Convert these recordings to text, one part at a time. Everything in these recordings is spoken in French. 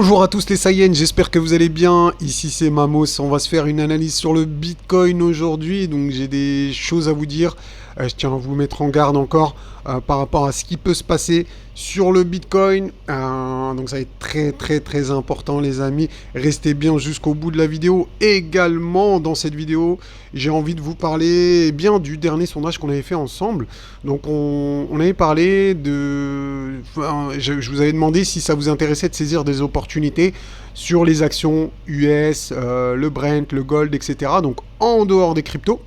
Bonjour à tous les Saiyans, j'espère que vous allez bien. Ici c'est Mamos, on va se faire une analyse sur le Bitcoin aujourd'hui. Donc j'ai des choses à vous dire. Je tiens à vous mettre en garde encore par rapport à ce qui peut se passer sur le Bitcoin. Donc ça va être très important les amis. Restez bien jusqu'au bout de la vidéo. Également dans cette vidéo, j'ai envie de vous parler du dernier sondage qu'on avait fait ensemble. Donc on avait parlé de... je vous avais demandé si ça vous intéressait de saisir des opportunités sur les actions US, le Brent, le Gold, etc. Donc en dehors des cryptos.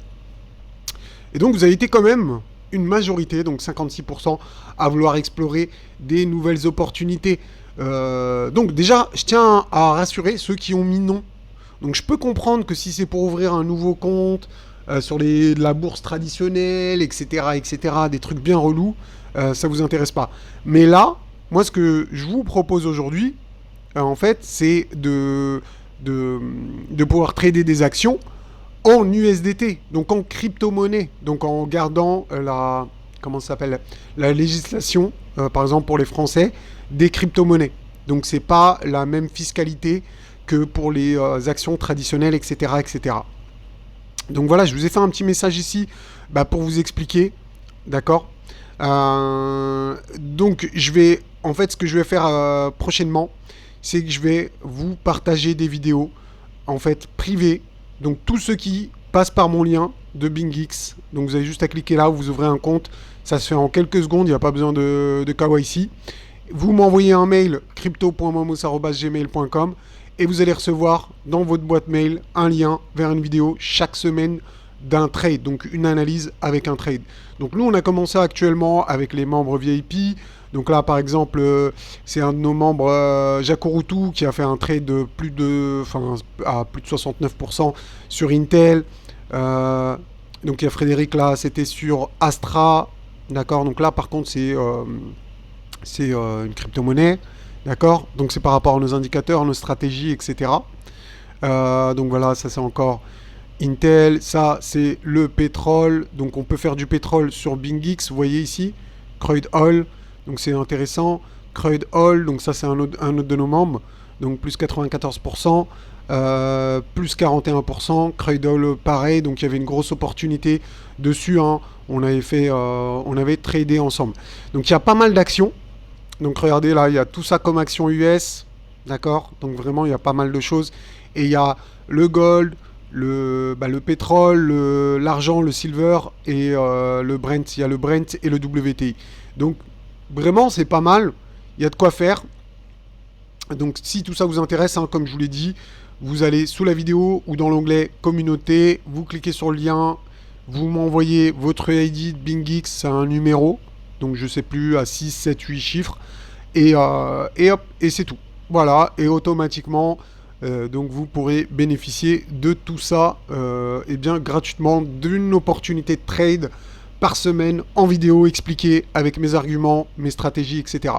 Et donc vous avez été quand même une majorité, donc 56%, à vouloir explorer des nouvelles opportunités. Donc déjà, je tiens à rassurer ceux qui ont mis non. Donc je peux comprendre que si c'est pour ouvrir un nouveau compte sur la bourse traditionnelle, etc., des trucs bien relous, ça vous intéresse pas. Mais là, moi ce que je vous propose aujourd'hui, en fait, c'est de pouvoir trader des actions en USDT, donc en crypto-monnaie, donc en gardant comment ça s'appelle, la législation, par exemple pour les Français, des crypto-monnaies. Donc c'est pas la même fiscalité que pour les actions traditionnelles, etc. Donc voilà, je vous ai fait un petit message ici pour vous expliquer, d'accord. Donc en fait, ce que je vais faire prochainement, c'est que je vais vous partager des vidéos, en fait, privées. Donc tous ceux qui passent par mon lien de BingX, donc vous avez juste à cliquer là, vous ouvrez un compte, ça se fait en quelques secondes, il n'y a pas besoin de KYC. Vous m'envoyez un mail crypto.mamos@gmail.com et vous allez recevoir dans votre boîte mail un lien vers une vidéo chaque semaine d'un trade, donc une analyse avec un trade. Donc nous on a commencé actuellement avec les membres VIP. Donc là par exemple c'est un de nos membres, Jacorutu, qui a fait un trade de à plus de 69% sur Intel. Donc il y a Frédéric là, c'était sur Astra, d'accord. Donc là par contre c'est une crypto-monnaie, d'accord. Donc c'est par rapport à nos indicateurs, nos stratégies, etc. Donc voilà, ça c'est encore Intel, ça c'est le pétrole, donc on peut faire du pétrole sur BingX, vous voyez ici, Crude Oil, donc c'est intéressant, Crude Oil, donc ça c'est un autre de nos membres, donc plus 94%, plus 41%, Crude Oil pareil, donc il y avait une grosse opportunité dessus, hein. On avait tradé ensemble. Donc il y a pas mal d'actions, donc regardez là, il y a tout ça comme action US, d'accord, donc vraiment il y a pas mal de choses, et il y a le gold, le pétrole, l'argent, le silver et le Brent. Il y a le Brent et le WTI. Donc vraiment c'est pas mal. Il y a de quoi faire. Donc si tout ça vous intéresse, hein, comme je vous l'ai dit, vous allez sous la vidéo ou dans l'onglet communauté, vous cliquez sur le lien, vous m'envoyez votre ID de BingX, c'est un numéro, donc je sais plus, à 6, 7, 8 chiffres, et hop, et c'est tout. Voilà, et automatiquement, donc vous pourrez bénéficier de tout ça gratuitement, d'une opportunité de trade par semaine en vidéo expliquée avec mes arguments, mes stratégies, etc.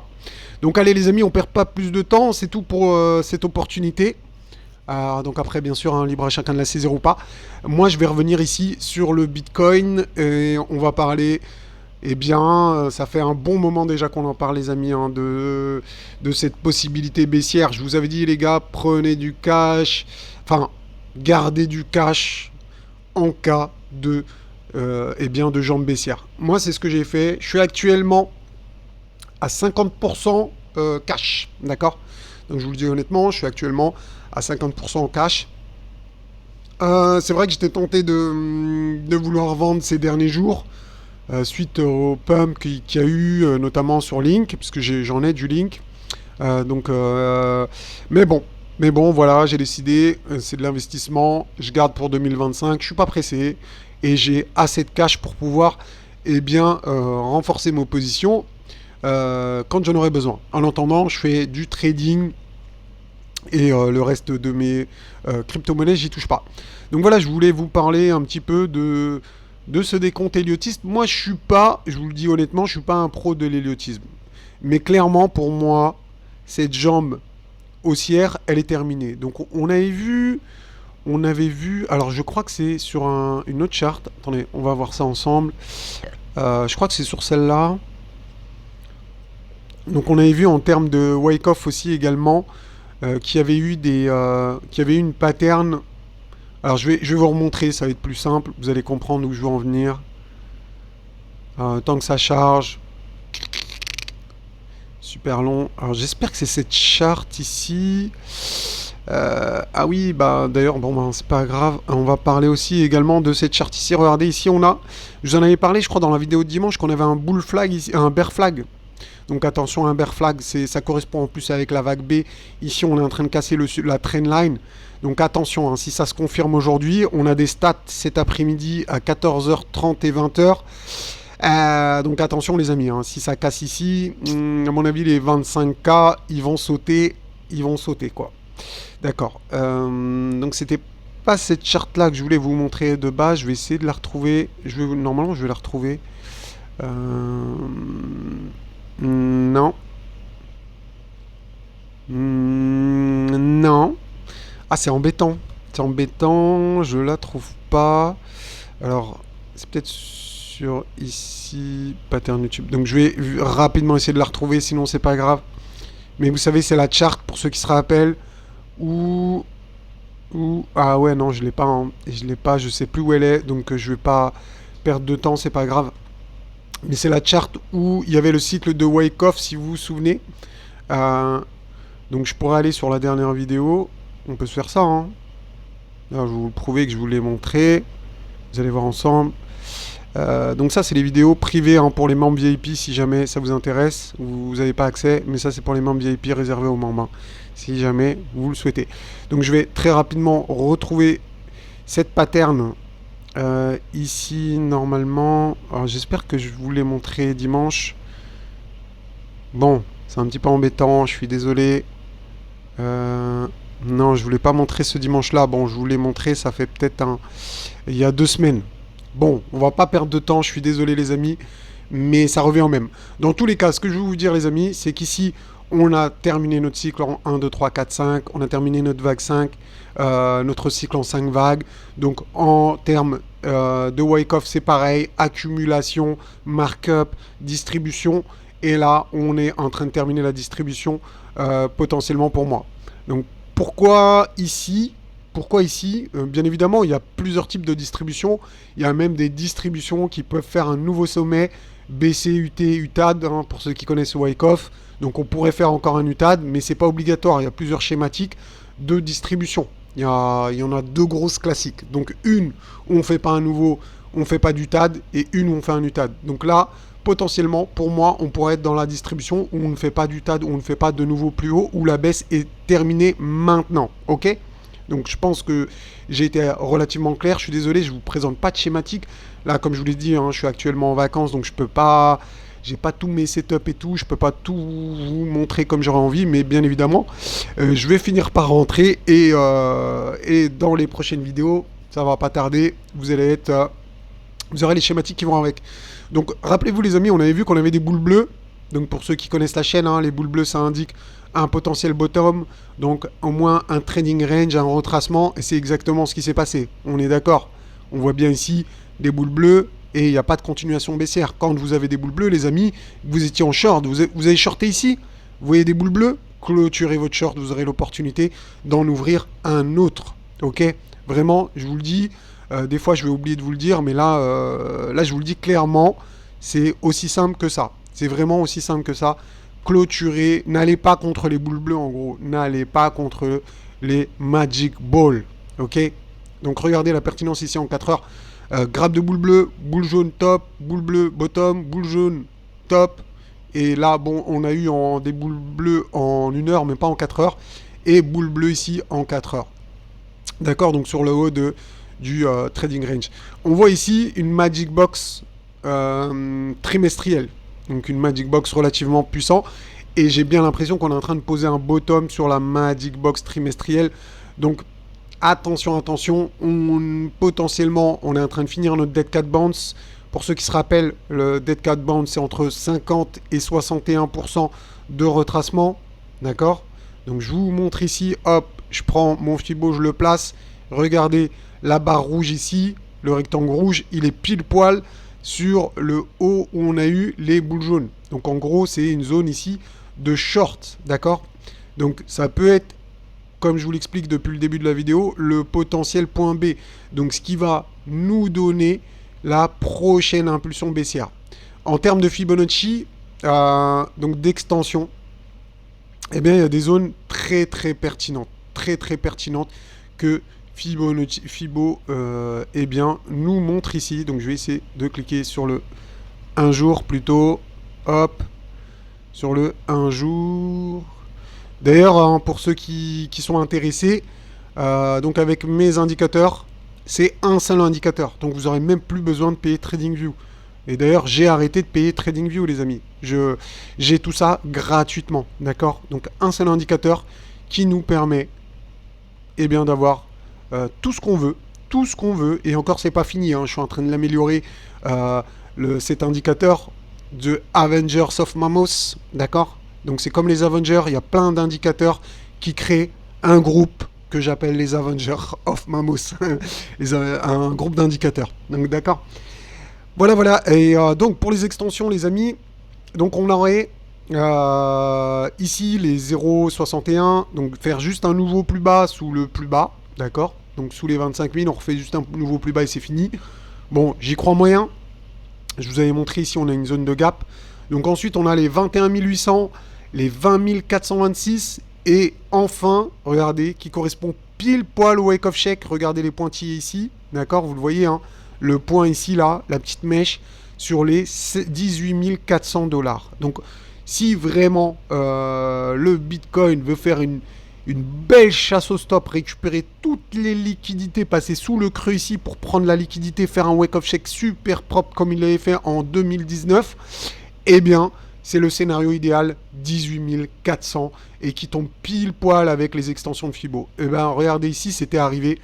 Donc allez les amis, on perd pas plus de temps, c'est tout pour cette opportunité. Donc après bien sûr, hein, libre à chacun de la saisir ou pas. Moi je vais revenir ici sur le Bitcoin et on va parler... ça fait un bon moment déjà qu'on en parle, les amis, hein, de cette possibilité baissière. Je vous avais dit, les gars, prenez du cash, gardez du cash en cas de jambes baissières. Moi, c'est ce que j'ai fait. Je suis actuellement à 50% cash, d'accord. Donc, je vous le dis honnêtement, je suis actuellement à 50% en cash. C'est vrai que j'étais tenté de vouloir vendre ces derniers jours. Suite au pump qu'il y a eu, notamment sur Link, puisque j'en ai du Link. Mais bon, voilà, j'ai décidé, c'est de l'investissement, je garde pour 2025, je suis pas pressé, et j'ai assez de cash pour pouvoir renforcer mes positions quand j'en aurai besoin. En attendant, je fais du trading, et le reste de mes crypto-monnaies, j'y touche pas. Donc voilà, je voulais vous parler un petit peu de ce décompte héliotiste. Moi, je vous le dis honnêtement, je suis pas un pro de l'héliotisme. Mais clairement, pour moi, cette jambe haussière, elle est terminée. Donc, on avait vu, alors je crois que c'est sur une autre charte. Attendez, on va voir ça ensemble. Je crois que c'est sur celle-là. Donc, on avait vu en termes de wake-off aussi également qui avait eu une pattern. Alors je vais vous remontrer, ça va être plus simple, vous allez comprendre où je veux en venir. Tant que ça charge. Super long. Alors j'espère que c'est cette charte ici. Ah oui, bah d'ailleurs, bon, bah, c'est pas grave. On va parler aussi également de cette charte ici. Regardez, ici on a, je vous en avais parlé, je crois, dans la vidéo de dimanche, qu'on avait un bull flag ici, un bear flag. Donc attention, un bear flag, ça correspond en plus avec la vague B. Ici, on est en train de casser la trendline. Donc attention, hein, si ça se confirme aujourd'hui, on a des stats cet après-midi à 14h30 et 20h. Donc attention les amis, hein, si ça casse ici, à mon avis les 25K, ils vont sauter quoi. D'accord. Donc c'était pas cette charte là que je voulais vous montrer de base. Je vais essayer de la retrouver. Normalement je vais la retrouver. Non. Non. Ah c'est embêtant. C'est embêtant. Je la trouve pas. Alors c'est peut-être sur ici pattern YouTube. Donc je vais rapidement essayer de la retrouver. Sinon c'est pas grave. Mais vous savez c'est la charte pour ceux qui se rappellent. Ou ah ouais non je l'ai pas hein. Je l'ai pas, je sais plus où elle est, donc je vais pas perdre de temps, c'est pas grave. Mais c'est la charte où il y avait le cycle de Wyckoff, si vous vous souvenez. Donc je pourrais aller sur la dernière vidéo, on peut se faire ça hein. Là, je vais vous le prouver que je vous l'ai montré, vous allez voir ensemble. Donc ça c'est les vidéos privées hein, pour les membres VIP si jamais ça vous intéresse. Vous n'avez pas accès, mais ça c'est pour les membres VIP réservés aux membres hein, si jamais vous le souhaitez. Donc je vais très rapidement retrouver cette pattern ici normalement. Alors j'espère que je vous l'ai montré dimanche. Bon, c'est un petit peu embêtant, je suis désolé. Non, je voulais pas montrer ce dimanche là. Bon, je vous l'ai montré, ça fait peut-être il y a 2 semaines. Bon, on va pas perdre de temps, je suis désolé les amis, mais ça revient au même. Dans tous les cas, ce que je veux vous dire les amis, c'est qu'ici, on a terminé notre cycle en 1, 2, 3, 4, 5, on a terminé notre vague 5, notre cycle en 5 vagues. Donc en termes de Wyckoff, c'est pareil, accumulation, markup, distribution. Et là, on est en train de terminer la distribution potentiellement pour moi. Donc pourquoi ici bien évidemment, il y a plusieurs types de distributions. Il y a même des distributions qui peuvent faire un nouveau sommet BC, UT, UTAD, hein, pour ceux qui connaissent Wyckoff. Donc on pourrait faire encore un UTAD, mais c'est pas obligatoire. Il y a plusieurs schématiques de distribution. Il y en a 2 grosses classiques. Donc une où on fait pas un nouveau, on fait pas d'UTAD, et une où on fait un UTAD. Donc là, potentiellement, pour moi, on pourrait être dans la distribution où on ne fait pas d'UTAD, où on ne fait pas de nouveau plus haut, où la baisse est terminée maintenant. Ok ? Donc je pense que j'ai été relativement clair. Je suis désolé, je vous présente pas de schématique. Là, comme je vous l'ai dit, hein, je suis actuellement en vacances, donc je peux pas, j'ai pas tous mes setups et tout. Je peux pas tout vous montrer comme j'aurais envie, mais bien évidemment, je vais finir par rentrer et dans les prochaines vidéos, ça va pas tarder. Vous allez être, vous aurez les schématiques qui vont avec. Donc rappelez-vous les amis, on avait vu qu'on avait des boules bleues. Donc pour ceux qui connaissent la chaîne, hein, les boules bleues, ça indique un potentiel bottom, donc au moins un trading range, un retracement, et c'est exactement ce qui s'est passé. On est d'accord. On voit bien ici des boules bleues et il n'y a pas de continuation baissière. Quand vous avez des boules bleues, les amis, vous étiez en short, vous avez shorté ici, vous voyez des boules bleues, clôturez votre short, vous aurez l'opportunité d'en ouvrir un autre. Ok ? Vraiment, je vous le dis, des fois je vais oublier de vous le dire, mais là, là je vous le dis clairement, c'est aussi simple que ça. C'est vraiment aussi simple que ça. Clôturer, n'allez pas contre les boules bleues en gros, n'allez pas contre les Magic Balls, ok? Donc regardez la pertinence ici en 4 heures, grappe de boule bleue, boule jaune top, boule bleue bottom, boule jaune top, et là bon on a eu des boules bleues en 1 heure mais pas en 4 heures, et boule bleue ici en 4 heures, d'accord? Donc sur le haut du trading range. On voit ici une Magic Box trimestrielle. Donc une Magic Box relativement puissant. Et j'ai bien l'impression qu'on est en train de poser un bottom sur la Magic Box trimestrielle. Donc attention, attention. Potentiellement, on est en train de finir notre Dead Cat Bounce. Pour ceux qui se rappellent, le Dead Cat Bounce, c'est entre 50 et 61% de retracement. D'accord? Donc je vous montre ici. Hop, je prends mon Fibo, je le place. Regardez la barre rouge ici. Le rectangle rouge, il est pile poil sur le haut où on a eu les boules jaunes. Donc en gros, c'est une zone ici de short, d'accord? Donc ça peut être comme je vous l'explique depuis le début de la vidéo, le potentiel point B. Donc ce qui va nous donner la prochaine impulsion baissière. En termes de Fibonacci, donc d'extension, eh bien, il y a des zones très pertinentes, très pertinentes que Fibonacci, eh bien, nous montre ici. Donc je vais essayer de cliquer sur le 1 jour plutôt. Hop, sur le 1 jour. D'ailleurs, hein, pour ceux qui sont intéressés, donc avec mes indicateurs, c'est un seul indicateur. Donc vous n'aurez même plus besoin de payer TradingView. Et d'ailleurs, j'ai arrêté de payer TradingView, les amis. J'ai tout ça gratuitement, d'accord? Donc un seul indicateur qui nous permet, eh bien, d'avoir tout ce qu'on veut. Tout ce qu'on veut. Et encore, c'est pas fini, hein. Je suis en train de l'améliorer, cet indicateur de Avengers of Mamos, d'accord? Donc c'est comme les Avengers, il y a plein d'indicateurs qui créent un groupe que j'appelle les Avengers of Mamos. Un groupe d'indicateurs. Donc d'accord? Voilà. Et donc pour les extensions, les amis, donc on aurait ici les 0,61, donc faire juste un nouveau plus bas sous le plus bas, d'accord? Donc sous les 25 000, on refait juste un nouveau plus bas et c'est fini. Bon, j'y crois moyen. Je vous avais montré ici, on a une zone de gap. Donc ensuite, on a les 21 800, les 20 426 et enfin, regardez, qui correspond pile poil au wake of check. Regardez les pointillés ici, d'accord? Vous le voyez, hein? Le point ici, là, la petite mèche sur les 18 400 $. Donc, si vraiment le Bitcoin veut faire une belle chasse au stop, récupérer toutes les liquidités, passer sous le creux ici pour prendre la liquidité, faire un wake-up check super propre comme il l'avait fait en 2019, eh bien, c'est le scénario idéal, 18 400, et qui tombe pile poil avec les extensions de Fibo. Eh bien, regardez ici, c'était arrivé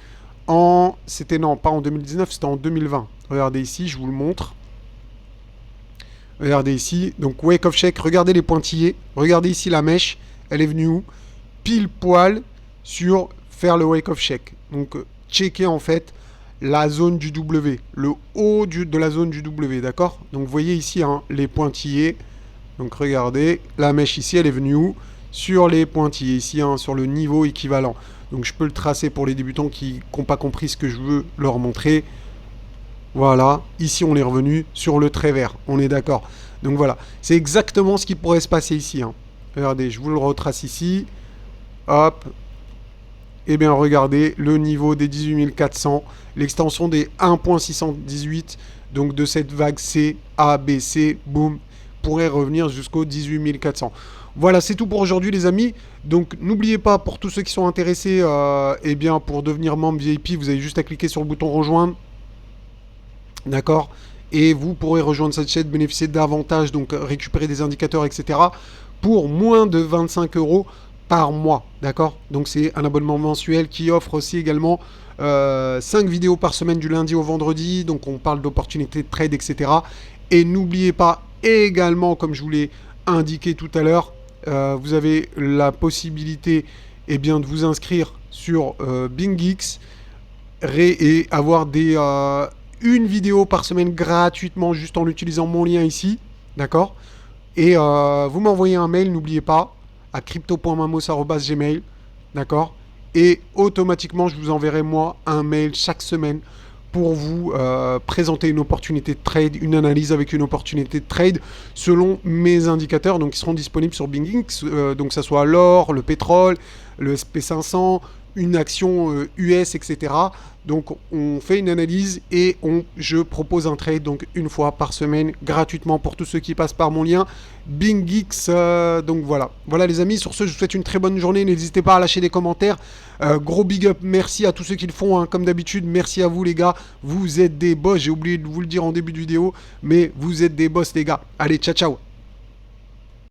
non, pas en 2019, c'était en 2020. Regardez ici, je vous le montre. Regardez ici, donc wake-up check, regardez les pointillés, regardez ici la mèche, elle est venue où? Pile poil sur faire le wake of check. Donc checker en fait la zone du W, le haut de la zone du W, d'accord? Donc vous voyez ici, hein, les pointillés. Donc regardez, la mèche ici, elle est venue où? Sur les pointillés ici, hein, sur le niveau équivalent. Donc je peux le tracer pour les débutants qui n'ont pas compris ce que je veux leur montrer. Voilà, ici on est revenu sur le trait vert, on est d'accord. Donc voilà, c'est exactement ce qui pourrait se passer ici, hein. Regardez, je vous le retrace ici. Hop. Et bien regardez le niveau des 18 400, l'extension des 1.618, donc de cette vague C, A, B, C, boum, pourrait revenir jusqu'aux 18 400. Voilà, c'est tout pour aujourd'hui les amis. Donc n'oubliez pas, pour tous ceux qui sont intéressés, eh bien pour devenir membre VIP, vous avez juste à cliquer sur le bouton rejoindre. D'accord? Et vous pourrez rejoindre cette chaîne, bénéficier d'avantages, donc récupérer des indicateurs, etc. pour moins de 25 € par mois, d'accord? Donc c'est un abonnement mensuel qui offre aussi également 5 vidéos par semaine du lundi au vendredi, donc on parle d'opportunités de trade, etc. Et n'oubliez pas également, comme je vous l'ai indiqué tout à l'heure, vous avez la possibilité, eh bien, de vous inscrire sur BingX et avoir une vidéo par semaine gratuitement juste en utilisant mon lien ici, d'accord? Et vous m'envoyez un mail, n'oubliez pas, à crypto.mamos@gmail, d'accord? Et automatiquement, je vous enverrai moi un mail chaque semaine pour vous présenter une opportunité de trade, une analyse avec une opportunité de trade selon mes indicateurs, donc qui seront disponibles sur BingX, donc que ce soit l'or, le pétrole, le SP500, une action US, etc. Donc on fait une analyse et je propose un trade donc une fois par semaine gratuitement pour tous ceux qui passent par mon lien BingX. Donc voilà les amis, sur ce je vous souhaite une très bonne journée, n'hésitez pas à lâcher des commentaires, gros big up, merci à tous ceux qui le font, hein, comme d'habitude, merci à vous les gars, vous êtes des boss, j'ai oublié de vous le dire en début de vidéo, mais vous êtes des boss les gars. Allez, ciao ciao.